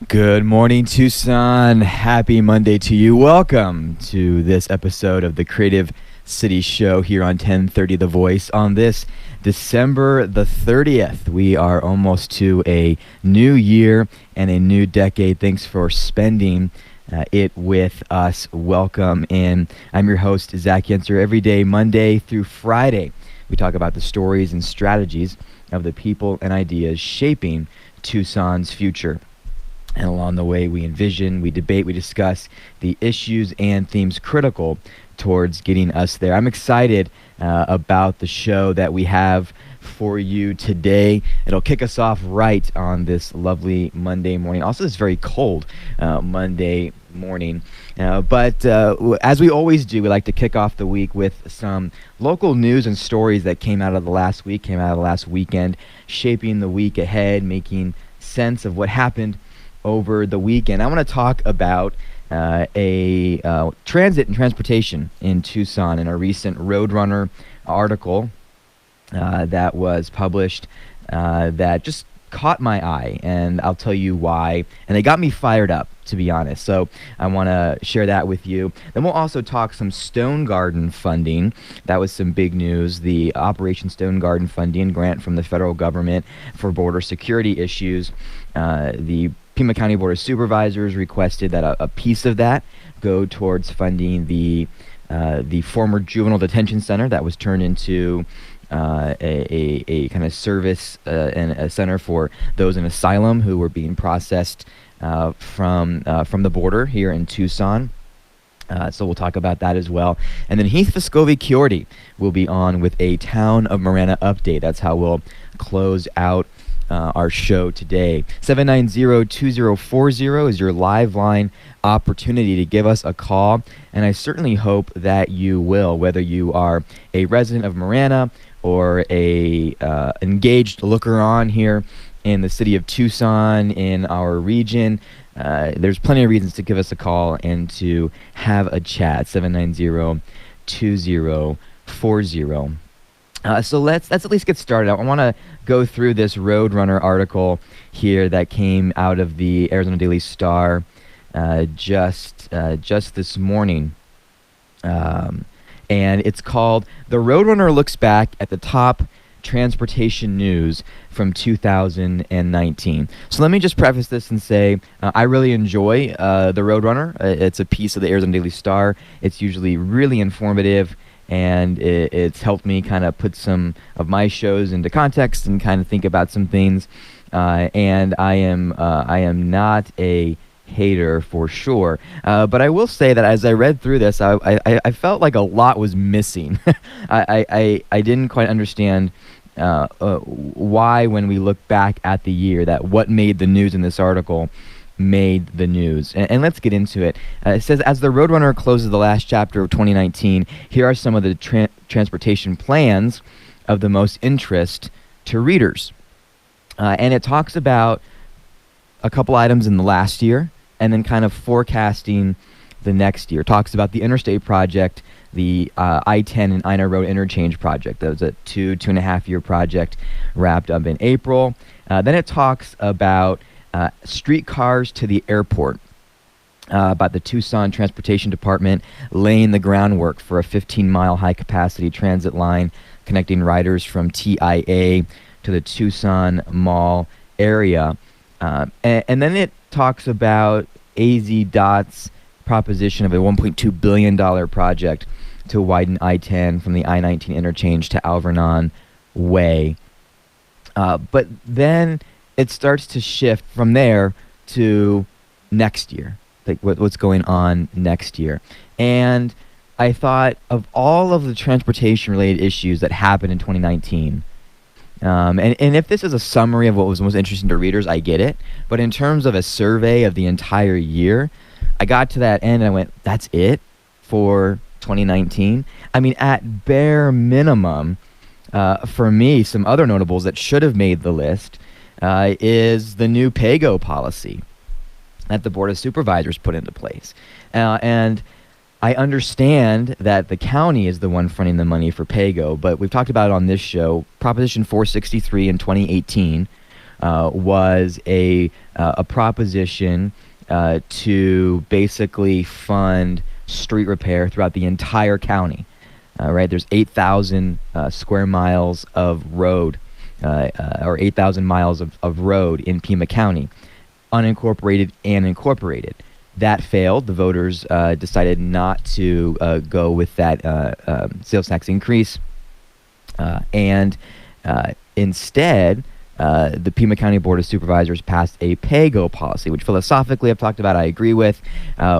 Good morning, Tucson. Happy Monday to you. Welcome to this episode of the Creative City Show here on 1030 The Voice. On this December the 30th, we are almost to a new year and a new decade. Thanks for spending it with us. Welcome in. I'm your host, Zach Yenser. Every day, Monday through Friday, we talk about the stories and strategies of the people and ideas shaping Tucson's future. And along the way, we envision, we debate, we discuss the issues and themes critical towards getting us there. I'm excited about the show that we have for you today. It'll kick us off right on this lovely Monday morning. Also, this very cold Monday morning. But as we always do, we like to kick off the week with some local news and stories that came out of the last week, came out of the last weekend, shaping the week ahead, making sense of what happened over the weekend. I want to talk about transit and transportation in Tucson in a recent Roadrunner article that was published that just caught my eye, and I'll tell you why. And they got me fired up, to be honest. So I want to share that with you. Then we'll also talk some Stone Garden funding. That was some big news. The Operation Stone Garden funding grant from the federal government for border security issues. The Pima County Board of Supervisors requested that a piece of that go towards funding the former juvenile detention center that was turned into a kind of service and a center for those in asylum who were being processed from the border here in Tucson. So we'll talk about that as well. And then Heath Vescovi-Chiordi will be on with a Town of Marana update. That's how we'll close out our show today. 790-2040 is your live line opportunity to give us a call, and I certainly hope that you will, whether you are a resident of Marana or a engaged looker-on here in the city of Tucson, in our region. There's plenty of reasons to give us a call and to have a chat. 790-2040. So let's at least get started. I want to go through this Roadrunner article here that came out of the Arizona Daily Star just this morning. And it's called "The Roadrunner Looks Back at the Top Transportation News from 2019. So let me just preface this and say I really enjoy the Roadrunner. It's a piece of the Arizona Daily Star. It's usually really informative, and it's helped me kind of put some of my shows into context and kind of think about some things. And I am not a hater for sure, but I will say that as I read through this, I felt like a lot was missing. I didn't quite understand why, when we look back at the year, that what made the news in this article made the news. And let's get into it. It says, as the Roadrunner closes the last chapter of 2019, here are some of the transportation plans of the most interest to readers. And it talks about a couple items in the last year and then kind of forecasting the next year. It talks about the interstate project, the I-10 and Ina Road interchange project. That was a 2.5 year project wrapped up in April. Then it talks about streetcars to the airport, about the Tucson Transportation Department laying the groundwork for a 15-mile high-capacity transit line connecting riders from TIA to the Tucson Mall area. And then it talks about AZDOT's proposition of a $1.2 billion project to widen I-10 from the I-19 interchange to Alvernon Way. But then it starts to shift from there to next year, like what's going on next year. And I thought of all of the transportation-related issues that happened in 2019, and if this is a summary of what was most interesting to readers, I get it. But in terms of a survey of the entire year, I got to that end and I went, that's it for 2019? I mean, at bare minimum, for me, some other notables that should have made the list is the new PAYGO policy that the Board of Supervisors put into place. And I understand that the county is the one fronting the money for PAYGO, but we've talked about it on this show. Proposition 463 in 2018 was a proposition to basically fund street repair throughout the entire county. Right, there's 8,000 square miles of road, or 8,000 miles of road in Pima County, unincorporated and incorporated. That failed. The voters decided not to go with that sales tax increase, and instead, the Pima County Board of Supervisors passed a pay-go policy, which philosophically I've talked about, I agree with,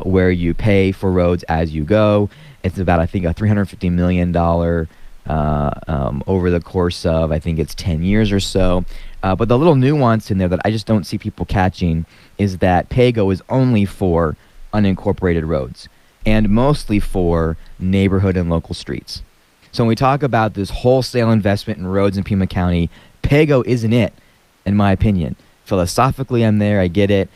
where you pay for roads as you go. It's about, I think, a $350 million over the course of, I think it's 10 years or so. But the little nuance in there that I just don't see people catching is that pay-go is only for unincorporated roads and mostly for neighborhood and local streets. So when we talk about this wholesale investment in roads in Pima County, pay-go isn't it, in my opinion. Philosophically, I'm there. I get it.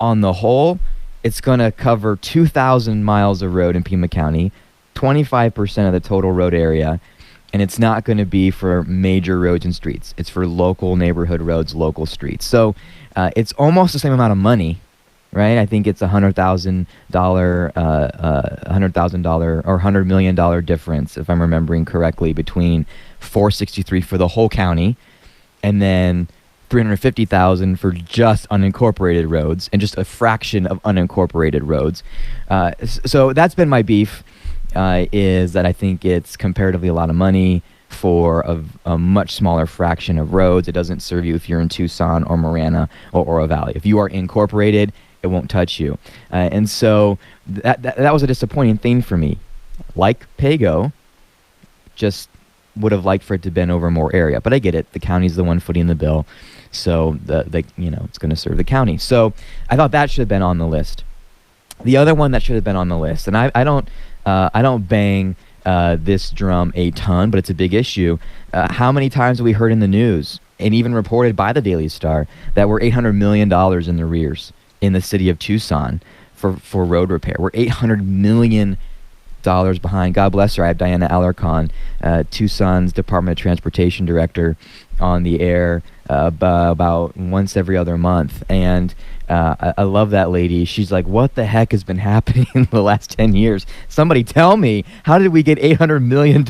On the whole, it's going to cover 2,000 miles of road in Pima County, 25% of the total road area, and it's not going to be for major roads and streets. It's for local neighborhood roads, local streets. So it's almost the same amount of money, right? I think it's $100,000 or $100 million difference, if I'm remembering correctly, between 463 for the whole county and then 350,000 for just unincorporated roads and just a fraction of unincorporated roads. So that's been my beef, is that I think it's comparatively a lot of money for a much smaller fraction of roads. It doesn't serve you if you're in Tucson or Marana or Oro Valley. If you are incorporated, it won't touch you. And so that was a disappointing thing for me. Like pay-go, just would have liked for it to bend over more area. But I get it. The county's the one footing the bill. So it's going to serve the county. So I thought that should have been on the list. The other one that should have been on the list, and I don't bang this drum a ton, but it's a big issue. How many times have we heard in the news and even reported by the Daily Star that we're $800 million in the rears in the city of Tucson for road repair? We're $800 million behind. God bless her. I have Diana Alarcon, Tucson's Department of Transportation Director, on the air about once every other month. And I love that lady. She's like, what the heck has been happening in the last 10 years? Somebody tell me, how did we get $800 million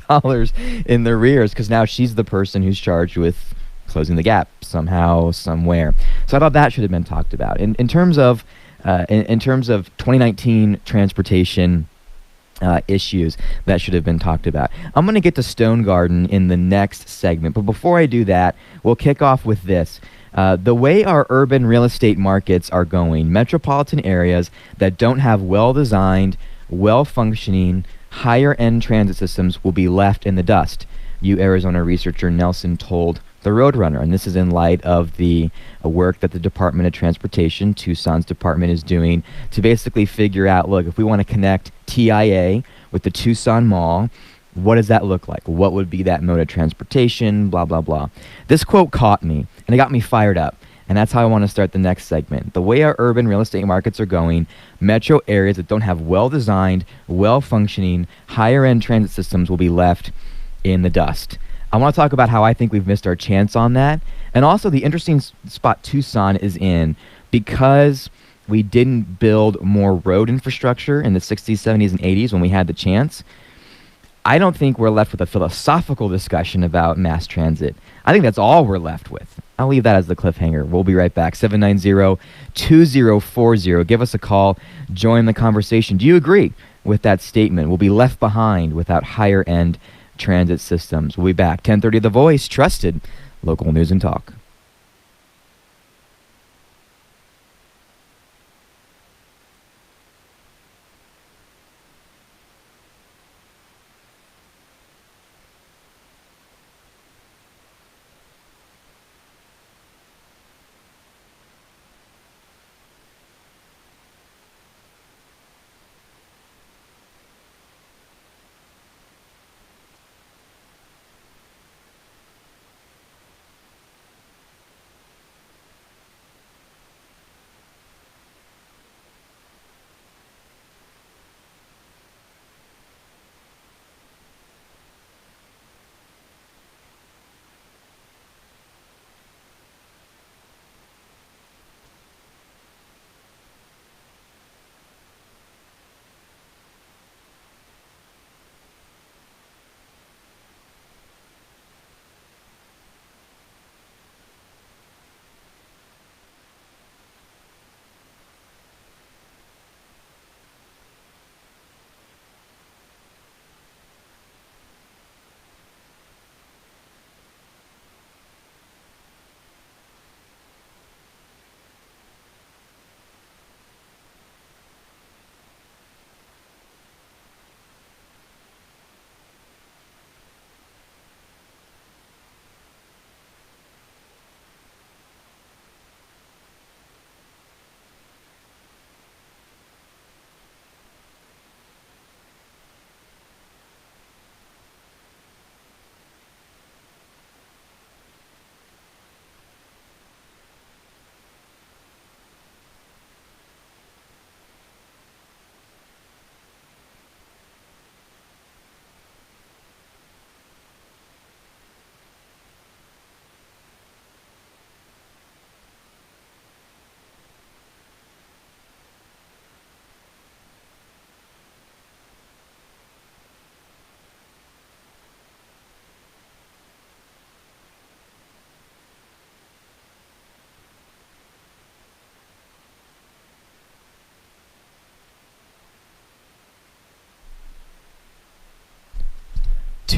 in the rears? Because now she's the person who's charged with closing the gap somehow, somewhere. So I thought that should have been talked about. In terms of 2019 transportation issues, that should have been talked about. I'm going to get to Stone Garden in the next segment, but before I do that, we'll kick off with this. The way our urban real estate markets are going, metropolitan areas that don't have well-designed, well-functioning, higher-end transit systems will be left in the dust, Arizona researcher Nelson told the Roadrunner. And this is in light of the work that the Department of Transportation, Tucson's department, is doing to basically figure out, look, if we want to connect TIA with the Tucson Mall, what does that look like? What would be that mode of transportation? Blah, blah, blah. This quote caught me, and it got me fired up. And that's how I want to start the next segment. The way our urban real estate markets are going, metro areas that don't have well-designed, well-functioning, higher-end transit systems will be left in the dust. I want to talk about how I think we've missed our chance on that, and also the interesting spot Tucson is in because we didn't build more road infrastructure in the 60s, 70s, and 80s when we had the chance. I don't think we're left with a philosophical discussion about mass transit. I think that's all we're left with. I'll leave that as the cliffhanger. We'll be right back. 790-2040. Give us a call. Join the conversation. Do you agree with that statement? We'll be left behind without higher-end transit systems. We'll be back. 1030 The Voice, trusted local news and talk.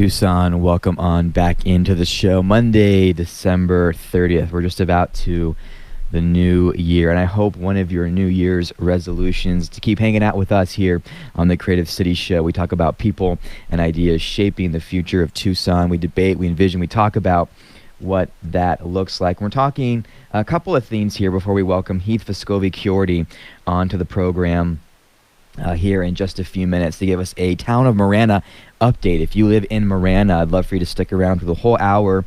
Tucson, welcome on back into the show. Monday, December 30th. We're just about to the new year, and I hope one of your New Year's resolutions to keep hanging out with us here on the Creative City Show. We talk about people and ideas shaping the future of Tucson. We debate, we envision, we talk about what that looks like. We're talking a couple of themes here before we welcome Heath Vescovi-Chiordi onto the program here in just a few minutes to give us a Town of Marana update. If you live in Marana, I'd love for you to stick around for the whole hour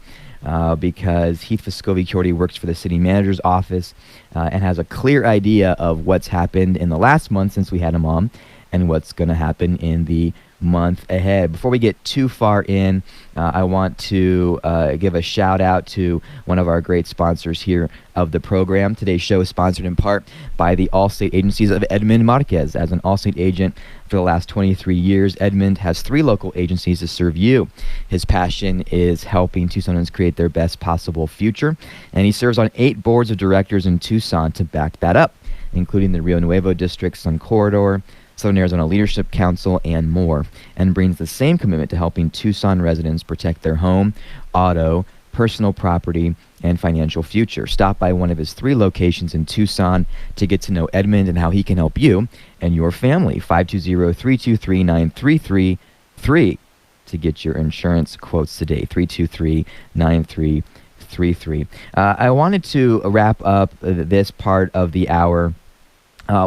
because Heath Vescovi-Chiordi works for the city manager's office and has a clear idea of what's happened in the last month since we had him on and what's going to happen in the month ahead. Before we get too far in, I want to give a shout out to one of our great sponsors here of the program. Today's show is sponsored in part by the Allstate agencies of Edmund Marquez. As an Allstate agent for the last 23 years, Edmund has 3 local agencies to serve you. His passion is helping Tucsonans create their best possible future, and he serves on 8 boards of directors in Tucson to back that up, including the Rio Nuevo District, Sun Corridor, Southern Arizona Leadership Council, and more, and brings the same commitment to helping Tucson residents protect their home, auto, personal property, and financial future. Stop by one of his 3 locations in Tucson to get to know Edmund and how he can help you and your family. 520-323-9333 to get your insurance quotes today. 323-9333. I wanted to wrap up this part of the hour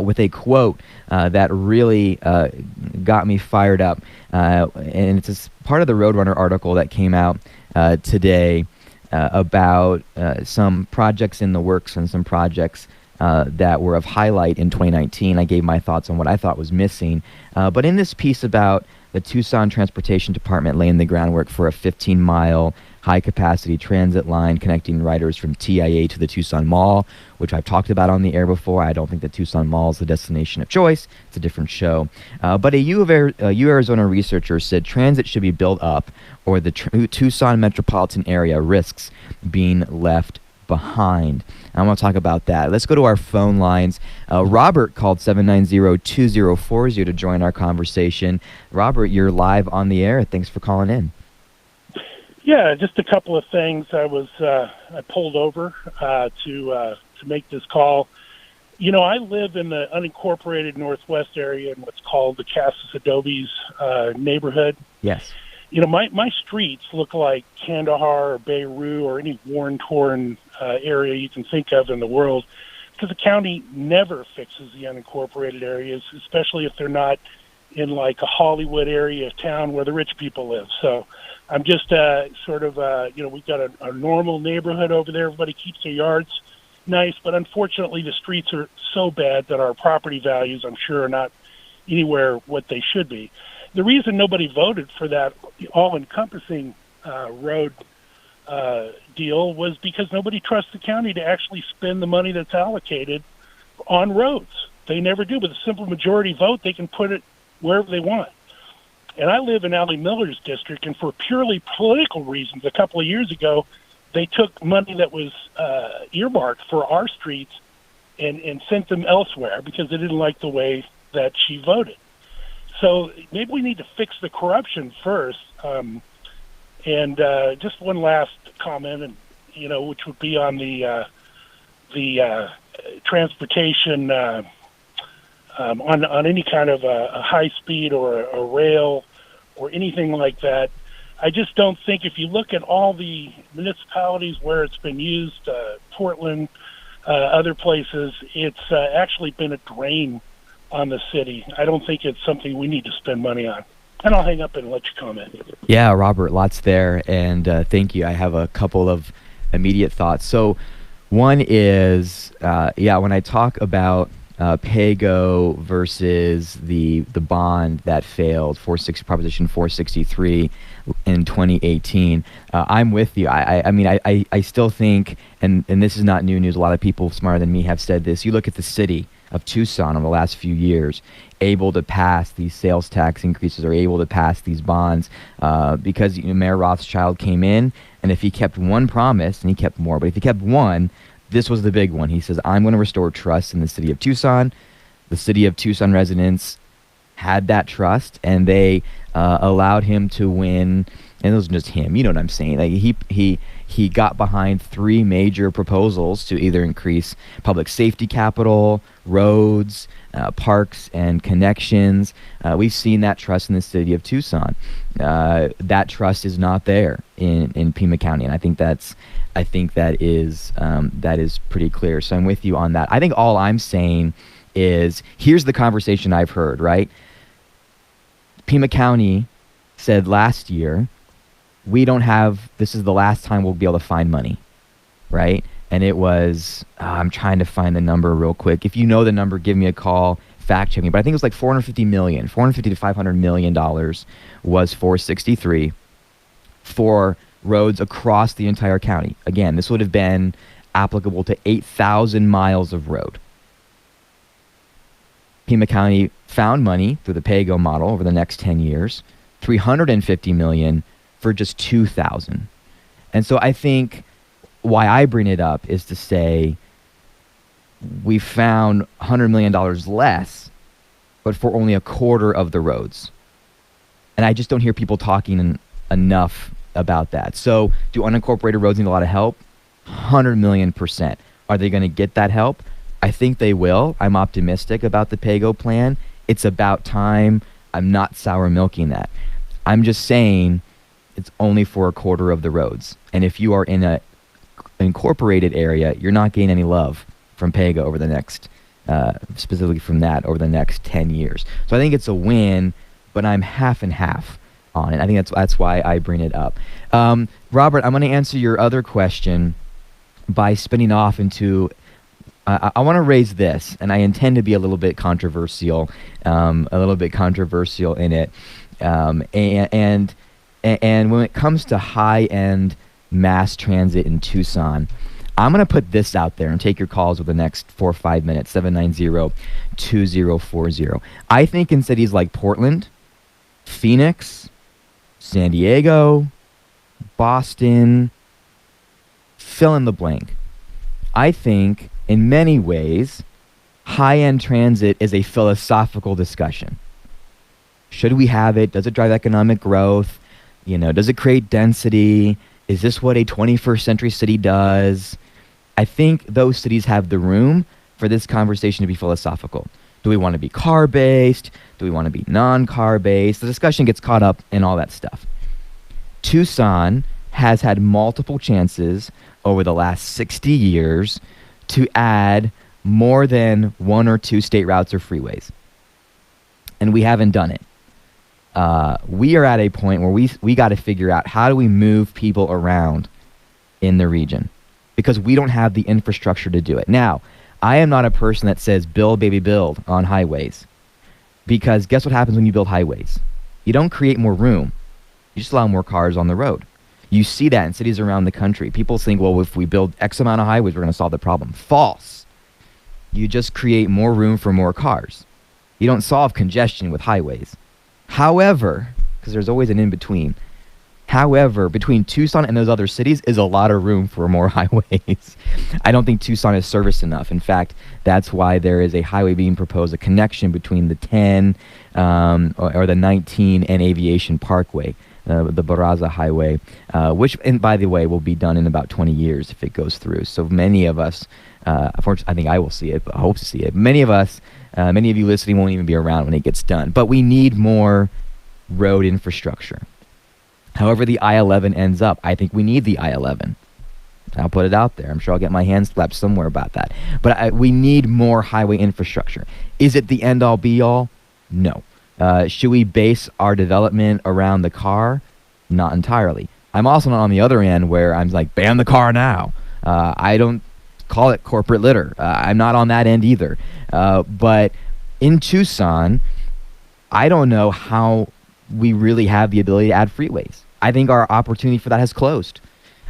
with a quote that really got me fired up. And it's part of the Roadrunner article that came out today about some projects in the works and some projects that were of highlight in 2019. I gave my thoughts on what I thought was missing. But in this piece about the Tucson Transportation Department laying the groundwork for a 15-mile high-capacity transit line connecting riders from TIA to the Tucson Mall, which I've talked about on the air before. I don't think the Tucson Mall is the destination of choice. It's a different show. But a U Arizona researcher said transit should be built up or the Tucson metropolitan area risks being left behind. I want to talk about that. Let's go to our phone lines. Robert called 790-2040 to join our conversation. Robert, you're live on the air. Thanks for calling in. Yeah, just a couple of things. I pulled over to make this call. You know, I live in the unincorporated Northwest area in what's called the Casas Adobes neighborhood. Yes. You know, my streets look like Kandahar or Beirut or any worn-torn area you can think of in the world, because the county never fixes the unincorporated areas, especially if they're not in like a Hollywood area of town where the rich people live. So I'm just we've got a normal neighborhood over there. Everybody keeps their yards nice, but unfortunately the streets are so bad that our property values, I'm sure, are not anywhere what they should be. The reason nobody voted for that all-encompassing road deal was because nobody trusts the county to actually spend the money that's allocated on roads. They never do. With a simple majority vote, they can put it wherever they want. And I live in Allie Miller's district, and for purely political reasons, a couple of years ago, they took money that was earmarked for our streets and sent them elsewhere because they didn't like the way that she voted. So maybe we need to fix the corruption first. And just one last comment, and which would be on the transportation on any kind of a high speed or a rail or anything like that. I just don't think, if you look at all the municipalities where it's been used, Portland, other places, it's actually been a drain on the city. I don't think it's something we need to spend money on. And I'll hang up and let you comment. Yeah, Robert, lots there, and thank you. I have a couple of immediate thoughts. So one is, when I talk about PAYGO versus the bond that failed, Proposition 463 in 2018, I'm with you. I still think, and this is not new news, a lot of people smarter than me have said this, you look at the city of Tucson over the last few years, able to pass these sales tax increases or able to pass these bonds because Mayor Rothschild came in, and if he kept one promise, and he kept more, but if he kept one, this was the big one. He says, I'm going to restore trust in the city of Tucson. The city of Tucson residents had that trust, and they allowed him to win. And it wasn't just him, you know what I'm saying? Like he got behind three major proposals to either increase public safety capital, roads, parks, and connections. We've seen that trust in the city of Tucson. That trust is not there in Pima County, and I think that is pretty clear. So I'm with you on that. I think all I'm saying is, here's the conversation I've heard, right? Pima County said last year, this is the last time we'll be able to find money, right? And it was, I'm trying to find the number real quick. If you know the number, give me a call, fact check me. But I think it was like $450 to $500 million was 463 for roads across the entire county. Again, this would have been applicable to 8,000 miles of road. Pima County found money through the PAYGO model over the next 10 years, $350 million for just 2,000. And so I think why I bring it up is to say we found $100 million less, but for only a quarter of the roads. And I just don't hear people talking enough about that. So do unincorporated roads need a lot of help? 100 million%. Are they going to get that help? I think they will. I'm optimistic about the PAYGO plan. It's about time. I'm not sour milking that. I'm just saying it's only for a quarter of the roads. And if you are in an incorporated area, you're not getting any love from PAYGO over the next, specifically from that, over the next 10 years. So I think it's a win, but I'm half and half on it. I think that's why I bring it up. Robert, I'm going to answer your other question by spinning off into I want to raise this, and I intend to be a little bit controversial in it. And when it comes to high-end mass transit in Tucson, I'm going to put this out there and take your calls over the next 4 or 5 minutes, 790-2040. I think in cities like Portland, Phoenix, San Diego, Boston, fill in the blank. I think in many ways, high-end transit is a philosophical discussion. Should we have it? Does it drive economic growth? Does it create density? Is this what a 21st century city does? I think those cities have the room for this conversation to be philosophical. Do we want to be car-based? Do we want to be non-car-based? The discussion gets caught up in all that stuff. Tucson has had multiple chances over the last 60 years to add more than 1 or 2 state routes or freeways. And we haven't done it. We are at a point where we got to figure out, how do we move people around in the region? Because we don't have the infrastructure to do it. Now, I am not a person that says build, baby, build on highways. Because guess what happens when you build highways? You don't create more room. You just allow more cars on the road. You see that in cities around the country. People think, well, if we build X amount of highways, we're going to solve the problem. False. You just create more room for more cars. You don't solve congestion with highways. However, because there's always an in-between, between Tucson and those other cities is a lot of room for more highways. I don't think Tucson is serviced enough. In fact, that's why there is a highway being proposed, a connection between the 10 or the 19 and Aviation Parkway. The Barraza Highway, which, and by the way, will be done in about 20 years if it goes through. So many of us, unfortunately, I think I will see it, but I hope to see it. Many of us, many of you listening won't even be around when it gets done. But we need more road infrastructure. However the I-11 ends up, I think we need the I-11. I'll put it out there. I'm sure I'll get my hands slapped somewhere about that. But we need more highway infrastructure. Is it the end-all, be-all? No. Should we base our development around the car? Not entirely. I'm also not on the other end where I'm like, ban the car now. I don't call it corporate litter. I'm not on that end either. But in Tucson, I don't know how we really have the ability to add freeways. I think our opportunity for that has closed.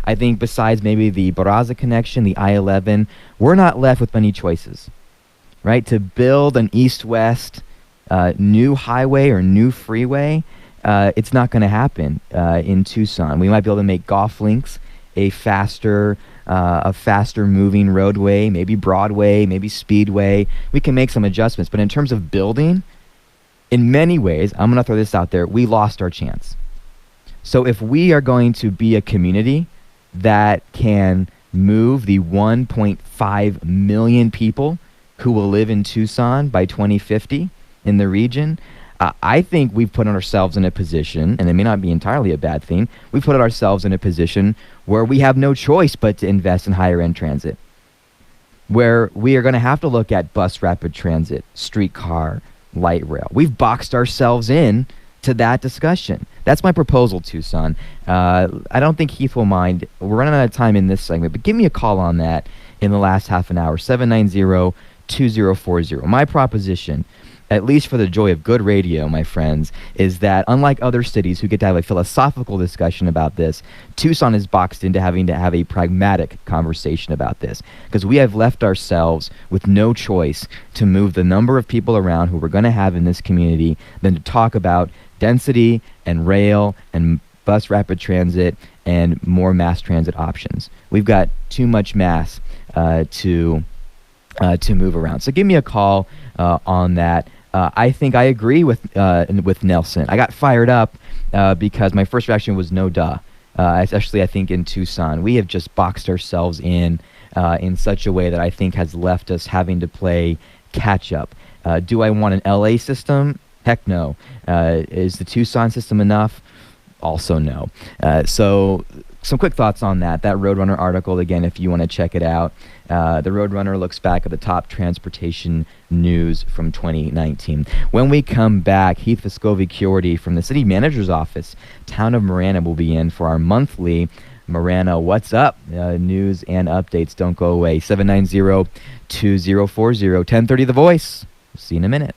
I think besides maybe the Barraza connection, the I-11, we're not left with many choices, right? To build an east-west new highway or new freeway, it's not going to happen in Tucson. We might be able to make Golf Links a faster moving roadway, maybe Broadway, maybe Speedway. We can make some adjustments, but in terms of building, In many ways, I'm going to throw this out there, we lost our chance. So if we are going to be a community that can move the 1.5 million people who will live in Tucson by 2050 in the region, I think we've put ourselves in a position, and it may not be entirely a bad thing, we've put ourselves in a position where we have no choice but to invest in higher end transit, where we are going to have to look at bus rapid transit, streetcar, light rail. We've boxed ourselves in to that discussion. That's my proposal, Tucson. I don't think Heath will mind. We're running out of time in this segment, but give me a call on that in the last half an hour, 790-2040. My proposition, at least for the joy of good radio, my friends, is that unlike other cities who get to have a philosophical discussion about this, Tucson is boxed into having to have a pragmatic conversation about this, because we have left ourselves with no choice to move the number of people around who we're going to have in this community than to talk about density and rail and bus rapid transit and more mass transit options. We've got too much mass to move around. So give me a call on that. I think I agree with Nelson. I got fired up because my first reaction was no duh. Especially I think in Tucson, we have just boxed ourselves in such a way that I think has left us having to play catch up. Do I want an LA system? Heck no. Is the Tucson system enough? Also no. So some quick thoughts on that Roadrunner article, again, if you want to check it out. The Roadrunner looks back at the top transportation news from 2019. When we come back, Heath Vescovi-Chiordi from the city manager's office, Town of Marana, will be in for our monthly Marana What's Up news and updates. Don't go away. 790-2040, 1030 The Voice. See you in a minute.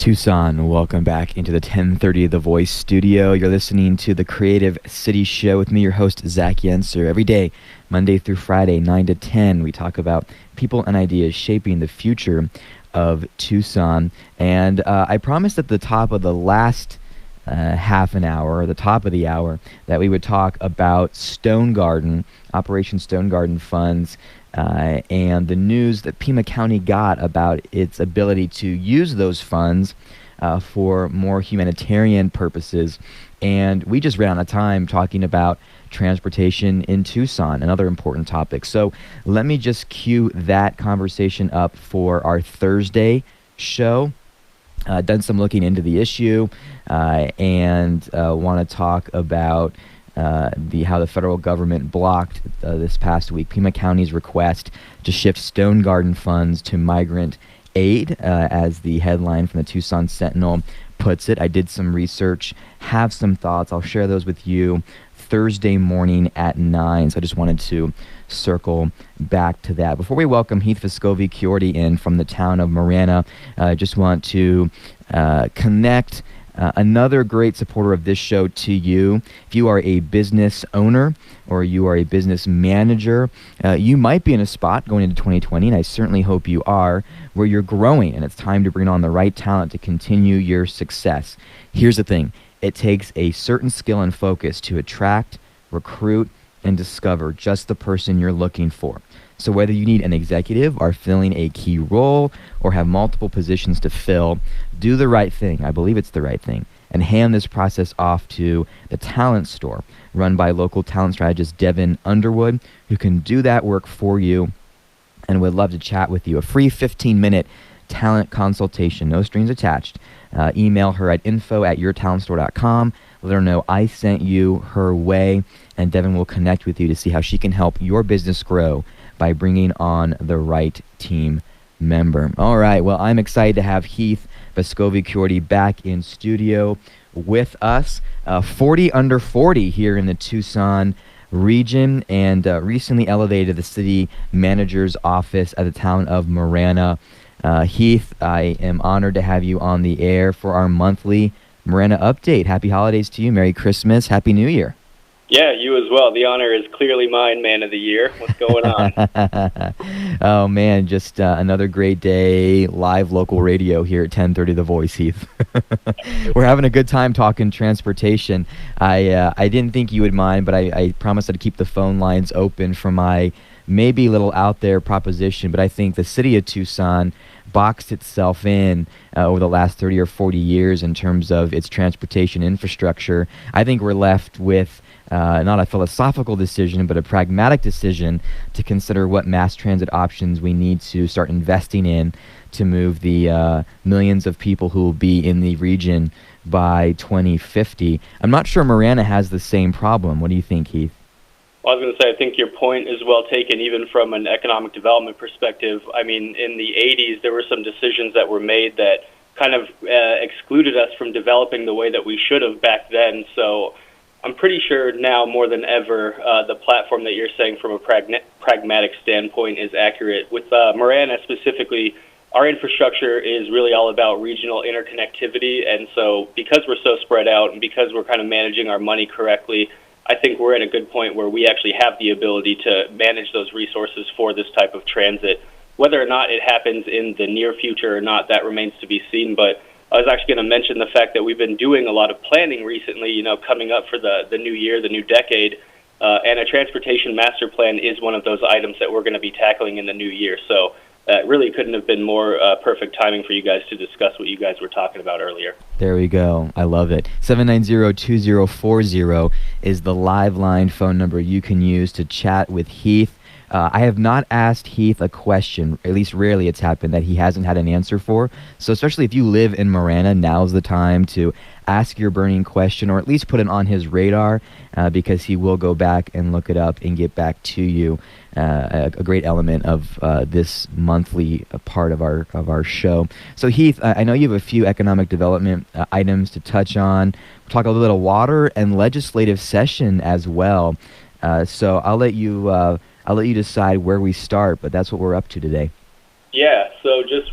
Tucson, welcome back into the 1030 The Voice studio. You're listening to the Creative City Show with me, your host, Zach Yenser. Every day, Monday through Friday, 9 to 10, we talk about people and ideas shaping the future of Tucson. And I promised at the top of the last half an hour, or the top of the hour, that we would talk about Stone Garden, Operation Stone Garden funds, and the news that Pima County got about its ability to use those funds for more humanitarian purposes. And we just ran out of time talking about transportation in Tucson, another important topic. So let me just cue that conversation up for our Thursday show. Done some looking into the issue and want to talk about how the federal government blocked this past week Pima County's request to shift Stone Garden funds to migrant aid, as the headline from the Tucson Sentinel puts it. I did some research, have some thoughts. I'll share those with you Thursday morning at 9. So I just wanted to circle back to that. Before we welcome Heath Vescovi-Chiordi in from the town of Marana, I just want to connect another great supporter of this show to you. If you are a business owner or you are a business manager, you might be in a spot going into 2020, and I certainly hope you are, where you're growing and it's time to bring on the right talent to continue your success. Here's the thing. It takes a certain skill and focus to attract, recruit, and discover just the person you're looking for. So whether you need an executive, are filling a key role, or have multiple positions to fill, do the right thing. I believe it's the right thing. And hand this process off to the Talent Store, run by local talent strategist Devin Underwood, who can do that work for you and would love to chat with you. A free 15-minute talent consultation, no strings attached. Email her at info@yourtalentstore.com. Let her know I sent you her way, and Devin will connect with you to see how she can help your business grow by bringing on the right team member. All right, well, I'm excited to have Heath Vescovi-Chiordi back in studio with us. 40 under 40 here in the Tucson region, and recently elevated to the city manager's office at the town of Marana. Heath, I am honored to have you on the air for our monthly Marana update. Happy holidays to you. Merry Christmas. Happy New Year. Yeah, you as well. The honor is clearly mine, man of the year. What's going on? Oh, man, just another great day, live local radio here at 1030 The Voice, Heath. We're having a good time talking transportation. I didn't think you would mind, but I promised I'd keep the phone lines open for my maybe a little out there proposition, but I think the city of Tucson boxed itself in over the last 30 or 40 years in terms of its transportation infrastructure. I think we're left with not a philosophical decision, but a pragmatic decision to consider what mass transit options we need to start investing in to move the millions of people who will be in the region by 2050. I'm not sure Marana has the same problem. What do you think, Heath? Well, I was going to say, I think your point is well taken, even from an economic development perspective. I mean, in the 80s, there were some decisions that were made that kind of excluded us from developing the way that we should have back then. So I'm pretty sure now more than ever, the platform that you're saying from a pragmatic standpoint is accurate. With Marana specifically, our infrastructure is really all about regional interconnectivity. And so because we're so spread out and because we're kind of managing our money correctly, I think we're at a good point where we actually have the ability to manage those resources for this type of transit. Whether or not it happens in the near future or not, that remains to be seen. But I was actually going to mention the fact that we've been doing a lot of planning recently, you know, coming up for the new year, the new decade, and a transportation master plan is one of those items that we're going to be tackling in the new year. So it really couldn't have been more perfect timing for you guys to discuss what you guys were talking about earlier. There we go. I love it. 790-2040 is the live line phone number you can use to chat with Heath. I have not asked Heath a question, at least rarely it's happened, that he hasn't had an answer for. So especially if you live in Marana, now's the time to ask your burning question, or at least put it on his radar, because he will go back and look it up and get back to you. A great element of this monthly part of our show. So Heath, I know you have a few economic development items to touch on. We'll talk a little bit of water and legislative session as well. So I'll let you decide where we start, but that's what we're up to today. Yeah, So just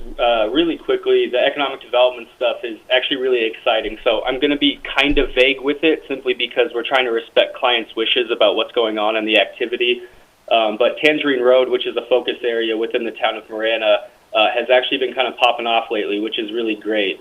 really quickly, the economic development stuff is actually really exciting. So I'm going to be kind of vague with it simply because we're trying to respect clients' wishes about what's going on in the activity. But Tangerine Road, which is a focus area within the town of Marana, has actually been kind of popping off lately, which is really great.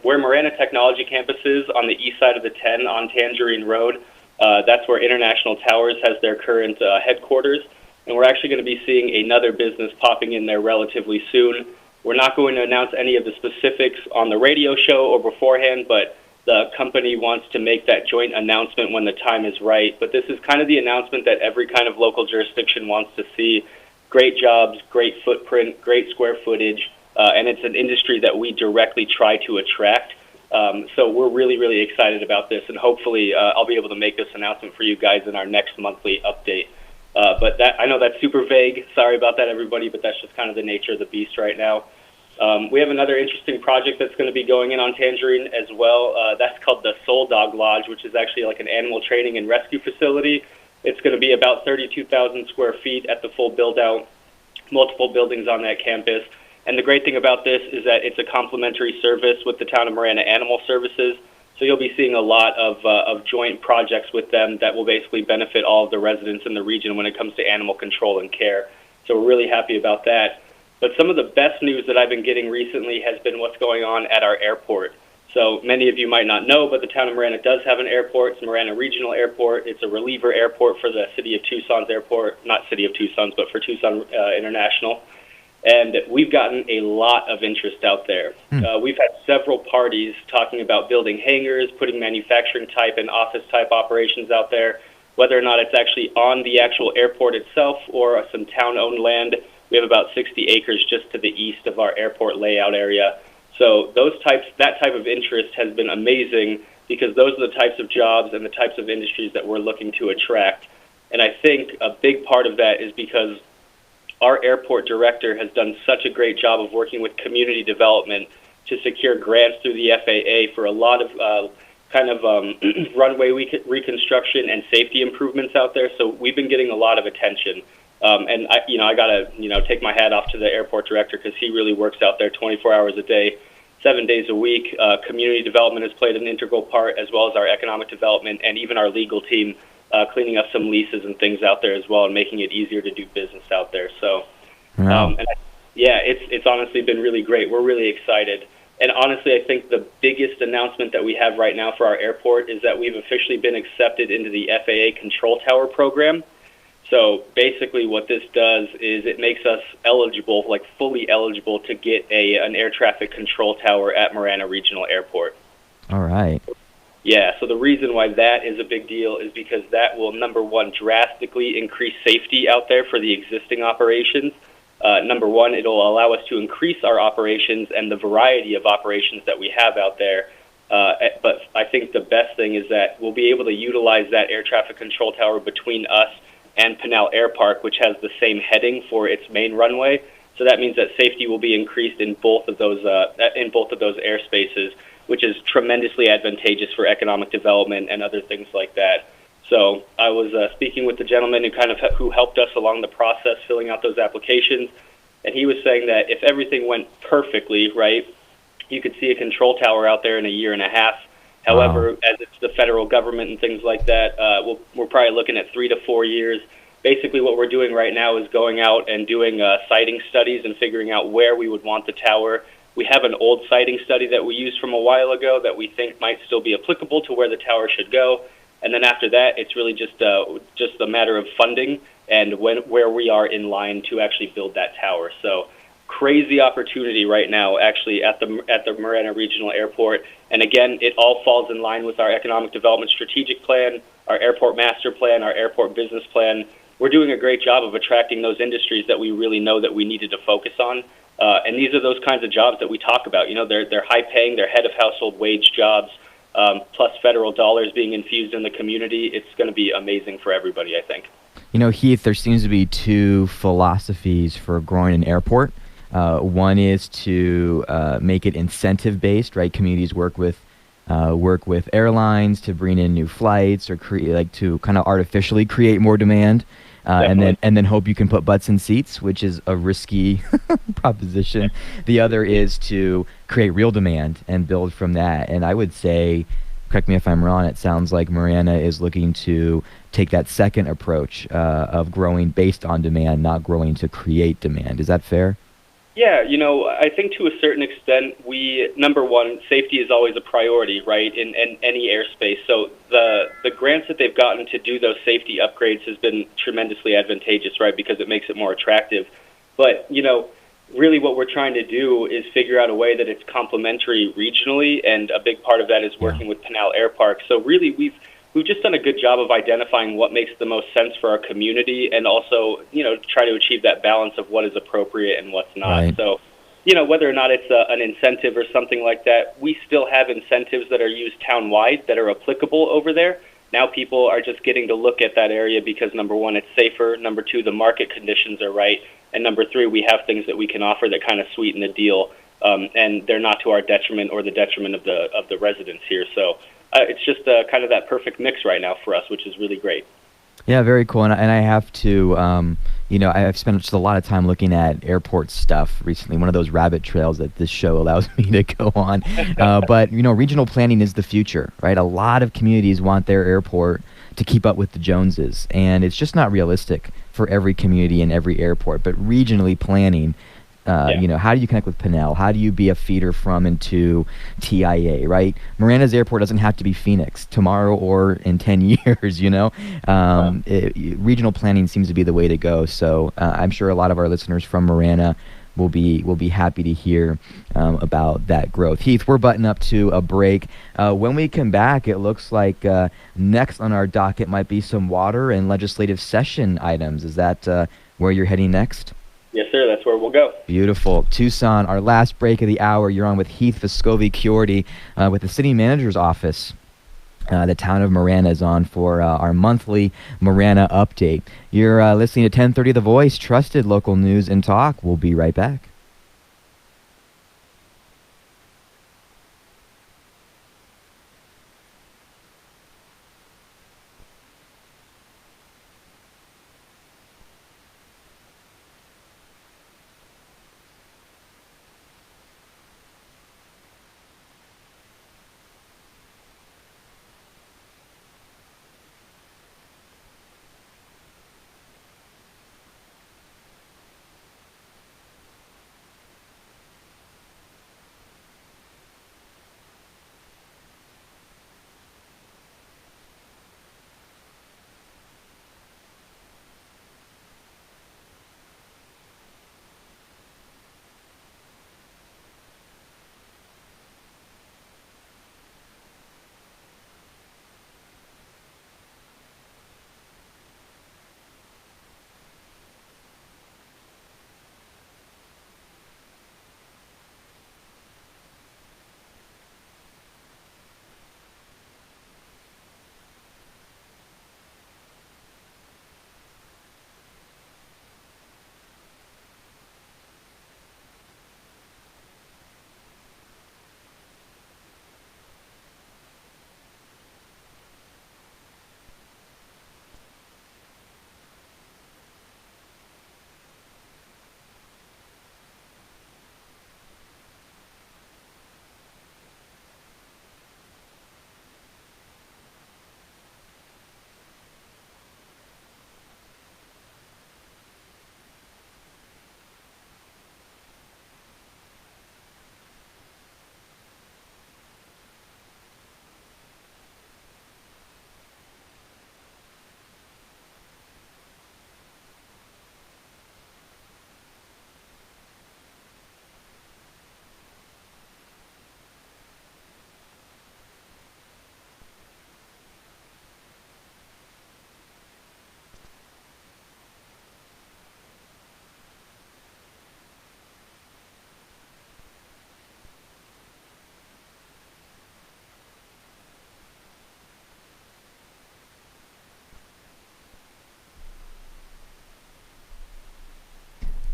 Where Marana Technology Campus is on the east side of the 10 on Tangerine Road, that's where International Towers has their current headquarters. And we're actually going to be seeing another business popping in there relatively soon. We're not going to announce any of the specifics on the radio show or beforehand, but the company wants to make that joint announcement when the time is right. But this is kind of the announcement that every kind of local jurisdiction wants to see. Great jobs, great footprint, great square footage, and it's an industry that we directly try to attract. So we're really, really excited about this, and hopefully I'll be able to make this announcement for you guys in our next monthly update. But that, I know that's super vague. Sorry about that, everybody, but that's just kind of the nature of the beast right now. We have another interesting project that's going to be going in on Tangerine as well. That's called the Soul Dog Lodge, which is actually like an animal training and rescue facility. It's going to be about 32,000 square feet at the full build-out, multiple buildings on that campus. And the great thing about this is that it's a complementary service with the town of Marana Animal Services. So you'll be seeing a lot of joint projects with them that will basically benefit all of the residents in the region when it comes to animal control and care. So we're really happy about that. But some of the best news that I've been getting recently has been what's going on at our airport. So many of you might not know, but the town of Marana does have an airport. It's Marana Regional Airport. It's a reliever airport for the City of Tucson's airport. Not City of Tucson's, but for Tucson International. And we've gotten a lot of interest out there. We've had several parties talking about building hangars, putting manufacturing type and office type operations out there, whether or not it's actually on the actual airport itself or some town-owned land. We have about 60 acres just to the east of our airport layout area. So that type of interest has been amazing because those are the types of jobs and the types of industries that we're looking to attract. And I think a big part of that is because our airport director has done such a great job of working with community development to secure grants through the FAA for a lot of runway reconstruction and safety improvements out there. So we've been getting a lot of attention. And I gotta take my hat off to the airport director because he really works out there 24 hours a day, 7 days a week. Community development has played an integral part, as well as our economic development and even our legal team. Cleaning up some leases and things out there as well, and making it easier to do business out there. So, it's honestly been really great. We're really excited. And honestly, I think the biggest announcement that we have right now for our airport is that we've officially been accepted into the FAA Control Tower program. So basically what this does is it makes us eligible, like fully eligible, to get an air traffic control tower at Marana Regional Airport. All right. Yeah, so the reason why that is a big deal is because that will, number one, drastically increase safety out there for the existing operations. Number one, it'll allow us to increase our operations and the variety of operations that we have out there. But I think the best thing is that we'll be able to utilize that air traffic control tower between us and Pinal Air Park, which has the same heading for its main runway. So that means that safety will be increased in both of those airspaces, which is tremendously advantageous for economic development and other things like that. So I was speaking with the gentleman who helped us along the process, filling out those applications, and he was saying that if everything went perfectly, right, you could see a control tower out there in a year and a half. However, as it's the federal government and things like that, we're probably looking at 3 to 4 years. Basically what we're doing right now is going out and doing siting studies and figuring out where we would want the tower. We have an old siting study that we used from a while ago that we think might still be applicable to where the tower should go. And then after that, it's really just a matter of funding and where we are in line to actually build that tower. So crazy opportunity right now, actually, at the Marana Regional Airport. And again, it all falls in line with our economic development strategic plan, our airport master plan, our airport business plan. We're doing a great job of attracting those industries that we really know that we needed to focus on. And these are those kinds of jobs that we talk about. You know, they're high-paying, they're head of household wage jobs, plus federal dollars being infused in the community. It's going to be amazing for everybody, I think. You know, Heath, there seems to be two philosophies for growing an airport. One is to make it incentive-based, right? Communities work with work with airlines to bring in new flights or create like to kind of artificially create more demand, and then hope you can put butts in seats, which is a risky proposition. The other is to create real demand and build from that. And I would say, correct me if I'm wrong, it sounds like Marana is looking to take that second approach of growing based on demand, not growing to create demand. Is that fair? Yeah, I think to a certain extent, number one, safety is always a priority, right, in any airspace. So the grants that they've gotten to do those safety upgrades has been tremendously advantageous, right, because it makes it more attractive. But, really what we're trying to do is figure out a way that it's complementary regionally, and a big part of that is working with Pinal Air Park. So really we've just done a good job of identifying what makes the most sense for our community, and also, try to achieve that balance of what is appropriate and what's not. Right. So, whether or not it's an incentive or something like that, we still have incentives that are used town-wide that are applicable over there. Now people are just getting to look at that area because, number one, it's safer, number two, the market conditions are right, and number three, we have things that we can offer that kind of sweeten the deal, and they're not to our detriment or the detriment of the residents here. So it's just kind of that perfect mix right now for us, which is really great. Yeah, very cool. And I have to, I've spent just a lot of time looking at airport stuff recently, one of those rabbit trails that this show allows me to go on. But, regional planning is the future, right? A lot of communities want their airport to keep up with the Joneses, and it's just not realistic for every community and every airport. But regionally planning, how do you connect with Pinal? How do you be a feeder from and to TIA, right? Marana's airport doesn't have to be Phoenix tomorrow or in 10 years, regional planning seems to be the way to go. So I'm sure a lot of our listeners from Marana will be happy to hear about that growth. Heath, we're butting up to a break. When we come back, it looks like next on our docket might be some water and legislative session items. Is that where you're heading next? Yes, sir. That's where we'll go. Beautiful. Tucson, our last break of the hour. You're on with Heath Vescovi-Chiordi with the city manager's office. The town of Marana is on for our monthly Marana update. You're listening to 1030 The Voice, trusted local news and talk. We'll be right back.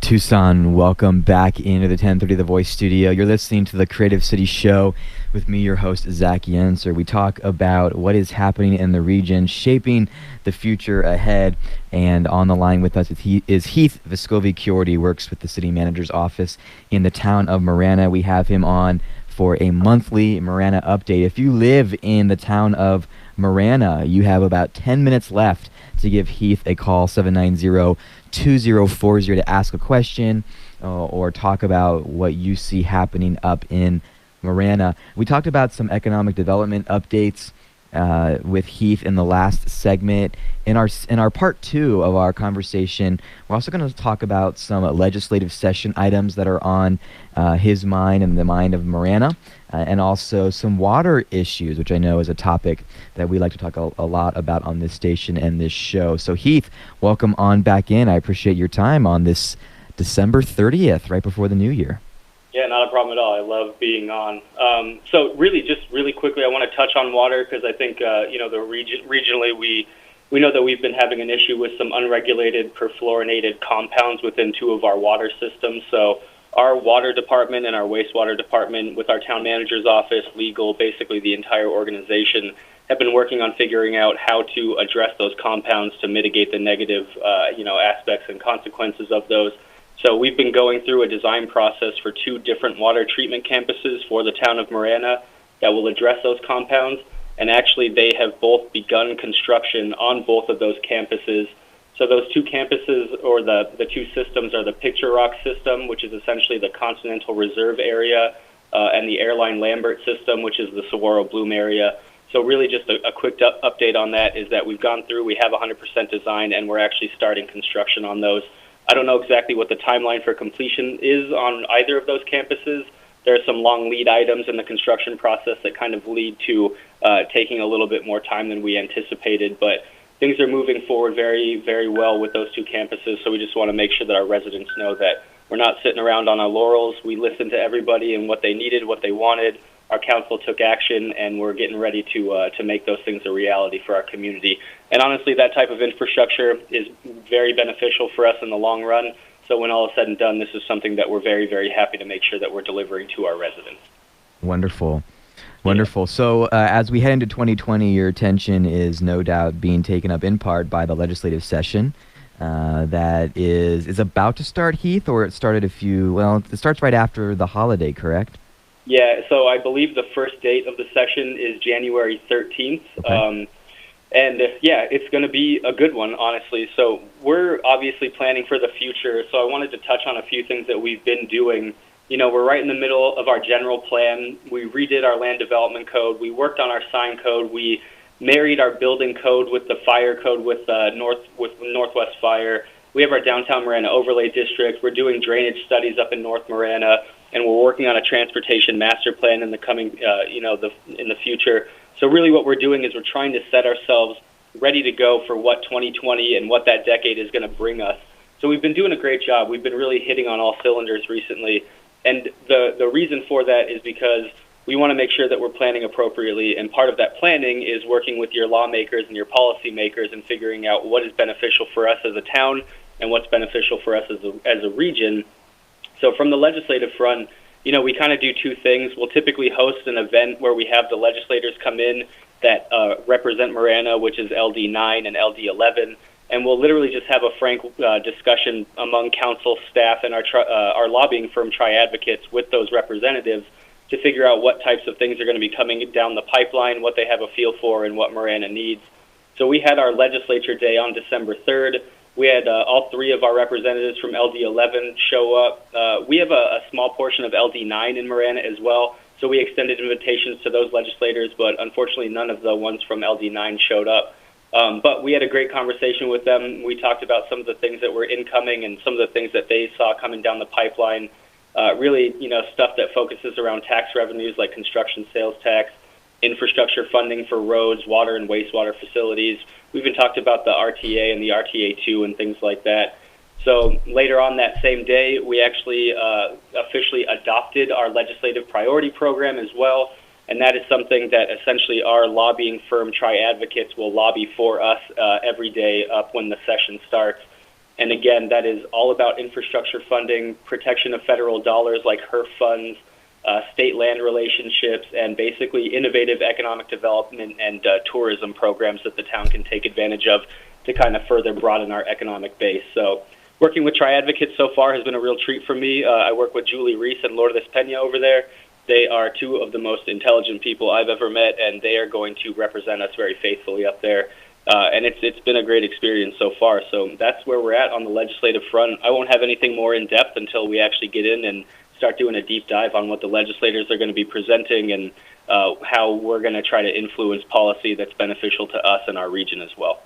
Tucson, welcome back into the 1030 The Voice studio. You're listening to the Creative City Show with me, your host, Zach Yenser. We talk about what is happening in the region, shaping the future ahead. And on the line with us is Heath Vescovi-Chiordi, works with the city manager's office in the town of Marana. We have him on for a monthly Marana update. If you live in the town of Marana, you have about 10 minutes left to give Heath a call, 790-2040, to ask a question or talk about what you see happening up in Marana. We talked about some economic development updates with Heath in the last segment. In our part 2 of our conversation, we're also going to talk about some legislative session items that are on his mind and the mind of Marana, and also some water issues, which I know is a topic that we like to talk a lot about on this station and this show. So Heath, welcome on back in. I appreciate your time on this December 30th, right before the new year. Yeah, not a problem at all. I love being on. So really, just really quickly, I want to touch on water because I think, regionally we know that we've been having an issue with some unregulated perfluorinated compounds within 2 of our water systems. So our water department and our wastewater department with our town manager's office, legal, basically the entire organization, have been working on figuring out how to address those compounds to mitigate the negative, aspects and consequences of those. So we've been going through a design process for 2 different water treatment campuses for the town of Marana that will address those compounds. And actually, they have both begun construction on both of those campuses. So those 2 campuses, or the 2 systems, are the Picture Rock system, which is essentially the Continental Reserve area, and the Airline Lambert system, which is the Saguaro Bloom area. So really just a quick update on that is that we've gone through, we have 100% design, and we're actually starting construction on those. I don't know exactly what the timeline for completion is on either of those campuses. There are some long lead items in the construction process that kind of lead to taking a little bit more time than we anticipated, but things are moving forward very, very well with those 2 campuses, so we just want to make sure that our residents know that we're not sitting around on our laurels. We listened to everybody and what they needed, what they wanted. Our council took action, and we're getting ready to make those things a reality for our community. And honestly, that type of infrastructure is very beneficial for us in the long run. So when all is said and done, this is something that we're very, very happy to make sure that we're delivering to our residents. Wonderful. Wonderful. So as we head into 2020, your attention is no doubt being taken up in part by the legislative session that is about to start, Heath, or it started it starts right after the holiday, correct? Yeah, so I believe the first date of the session is January 13th. Okay. It's going to be a good one, honestly. So we're obviously planning for the future, so I wanted to touch on a few things that we've been doing. We're right in the middle of our general plan. We redid our land development code. We worked on our sign code. We married our building code with the fire code with Northwest Fire. We have our downtown Marana overlay district. We're doing drainage studies up in North Marana, and we're working on a transportation master plan in the coming, in the future. So really what we're doing is we're trying to set ourselves ready to go for what 2020 and what that decade is going to bring us. So we've been doing a great job. We've been really hitting on all cylinders recently. And the reason for that is because we want to make sure that we're planning appropriately. And part of that planning is working with your lawmakers and your policymakers and figuring out what is beneficial for us as a town and what's beneficial for us as a region. So from the legislative front, we kind of do 2 things. We'll typically host an event where we have the legislators come in that represent Marana, which is LD 9 and LD 11, and we'll literally just have a frank discussion among council staff and our lobbying firm Tri-Advocates with those representatives to figure out what types of things are going to be coming down the pipeline, what they have a feel for, and what Marana needs. So we had our legislature day on December 3rd. We had all 3 of our representatives from LD 11 show up. We have a small portion of LD 9 in Marana as well, so we extended invitations to those legislators, but unfortunately none of the ones from LD 9 showed up. But we had a great conversation with them. We talked about some of the things that were incoming and some of the things that they saw coming down the pipeline. Really, stuff that focuses around tax revenues like construction sales tax, infrastructure funding for roads, water and wastewater facilities. We even talked about the RTA and the RTA2 and things like that. So later on that same day, we actually officially adopted our legislative priority program as well, and that is something that essentially our lobbying firm Tri-Advocates will lobby for us every day up when the session starts. And again, that is all about infrastructure funding, protection of federal dollars like HERF funds, state land relationships, and basically innovative economic development and tourism programs that the town can take advantage of to kind of further broaden our economic base. So working with Tri-Advocates so far has been a real treat for me. I work with Julie Reese and Lourdes Pena over there. They are two of the most intelligent people I've ever met, and they are going to represent us very faithfully up there. And it's been a great experience so far. So that's where we're at on the legislative front. I won't have anything more in depth until we actually get in and start doing a deep dive on what the legislators are going to be presenting and how we're going to try to influence policy that's beneficial to us and our region as well.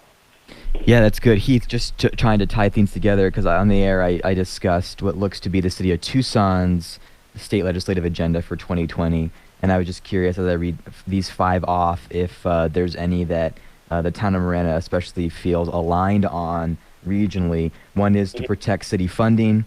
Yeah, that's good. Heath, just trying to tie things together, because on the air I discussed what looks to be the city of Tucson's state legislative agenda for 2020, and I was just curious as I read these 5 off if there's any that the town of Marana especially feels aligned on regionally. 1 is to protect city funding,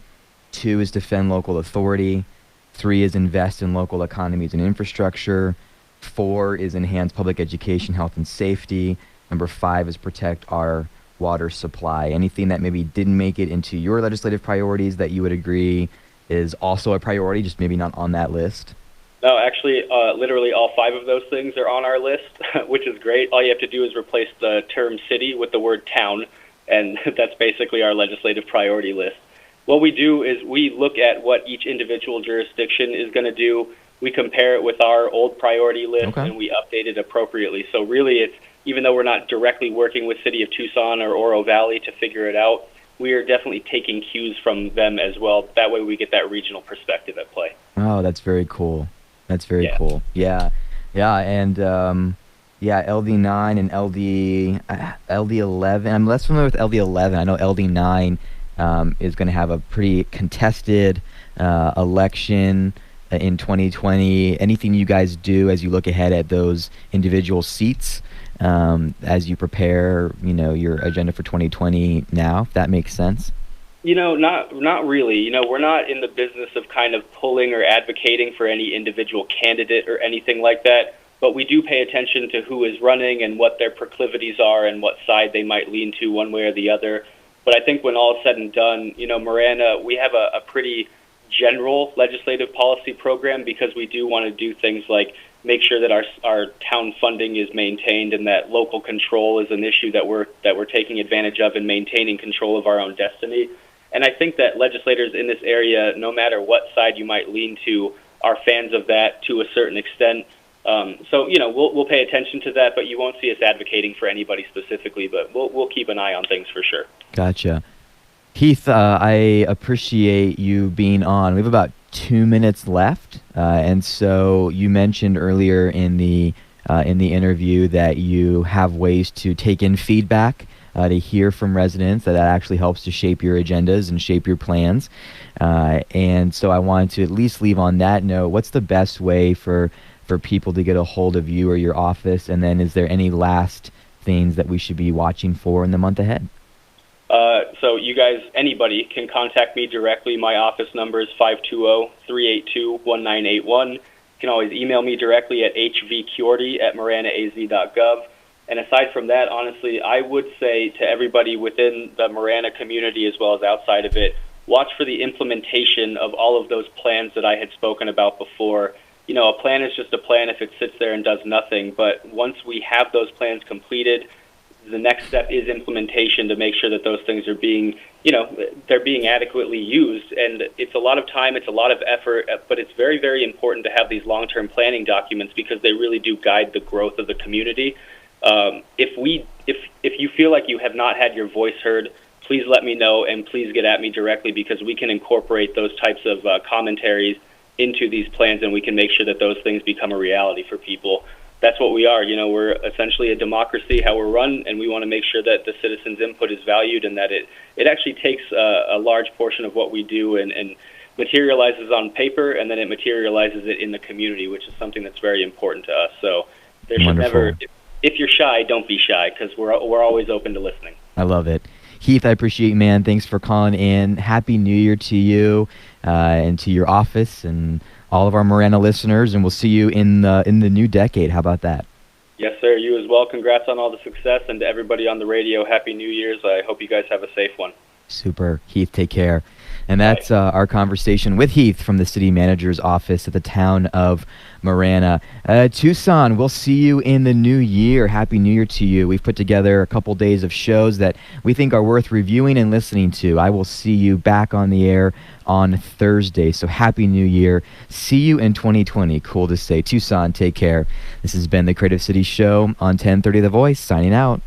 2 is defend local authority, 3 is invest in local economies and infrastructure, 4 is enhance public education, health, and safety, number 5 is protect our water supply. Anything that maybe didn't make it into your legislative priorities that you would agree is also a priority, just maybe not on that list? No, actually, literally all 5 of those things are on our list, which is great. All you have to do is replace the term city with the word town, and that's basically our legislative priority list. What we do is we look at what each individual jurisdiction is going to do. We compare it with our old priority list, and we update it appropriately. So really, it's even though we're not directly working with City of Tucson or Oro Valley to figure it out, we are definitely taking cues from them as well. That way we get that regional perspective at play. Oh, that's very cool. That's very cool. Yeah. Yeah, and LD9 and LD11. I'm less familiar with LD11. I know LD9 is going to have a pretty contested election in 2020. Anything you guys do as you look ahead at those individual seats as you prepare, your agenda for 2020 now, if that makes sense? Not really. We're not in the business of kind of pulling or advocating for any individual candidate or anything like that, but we do pay attention to who is running and what their proclivities are and what side they might lean to one way or the other. But I think when all is said and done, Marana, we have a pretty general legislative policy program because we do want to do things like make sure that our town funding is maintained and that local control is an issue that we're taking advantage of in maintaining control of our own destiny. And I think that legislators in this area, no matter what side you might lean to, are fans of that to a certain extent. So we'll pay attention to that, but you won't see us advocating for anybody specifically, but we'll keep an eye on things for sure. Gotcha. Heath, I appreciate you being on. We have about 2 minutes left, and so you mentioned earlier in the interview that you have ways to take in feedback, to hear from residents, that actually helps to shape your agendas and shape your plans. And so I wanted to at least leave on that note. What's the best way for people to get a hold of you or your office? And then is there any last things that we should be watching for in the month ahead? So you guys, anybody can contact me directly. My office number is 520-382-1981. You can always email me directly at hvciordi@maranaaz.gov. And aside from that, honestly, I would say to everybody within the Marana community as well as outside of it, watch for the implementation of all of those plans that I had spoken about before. A plan is just a plan if it sits there and does nothing. But once we have those plans completed, the next step is implementation to make sure that those things are being, they're being adequately used. And it's a lot of time, it's a lot of effort, but it's very, very important to have these long-term planning documents because they really do guide the growth of the community. If you feel like you have not had your voice heard, please let me know and please get at me directly because we can incorporate those types of commentaries into these plans and we can make sure that those things become a reality for people. That's what we are. We're essentially a democracy, how we're run, and we want to make sure that the citizens' input is valued and that it actually takes a large portion of what we do and materializes on paper, and then it materializes it in the community, which is something that's very important to us. So there should never, if you're shy, don't be shy, because we're always open to listening. I love it. Heath, I appreciate you, man. Thanks for calling in. Happy New Year to you and to your office and all of our Marana listeners, and we'll see you in the new decade. How about that? Yes, sir. You as well. Congrats on all the success, and to everybody on the radio, Happy New Year's. I hope you guys have a safe one. Super. Heath, take care. And that's our conversation with Heath from the city manager's office at the town of Marana. Tucson, we'll see you in the new year. Happy New Year to you. We've put together a couple days of shows that we think are worth reviewing and listening to. I will see you back on the air on Thursday. So Happy New Year. See you in 2020. Cool to say. Tucson, take care. This has been the Creative City Show on 1030 The Voice, signing out.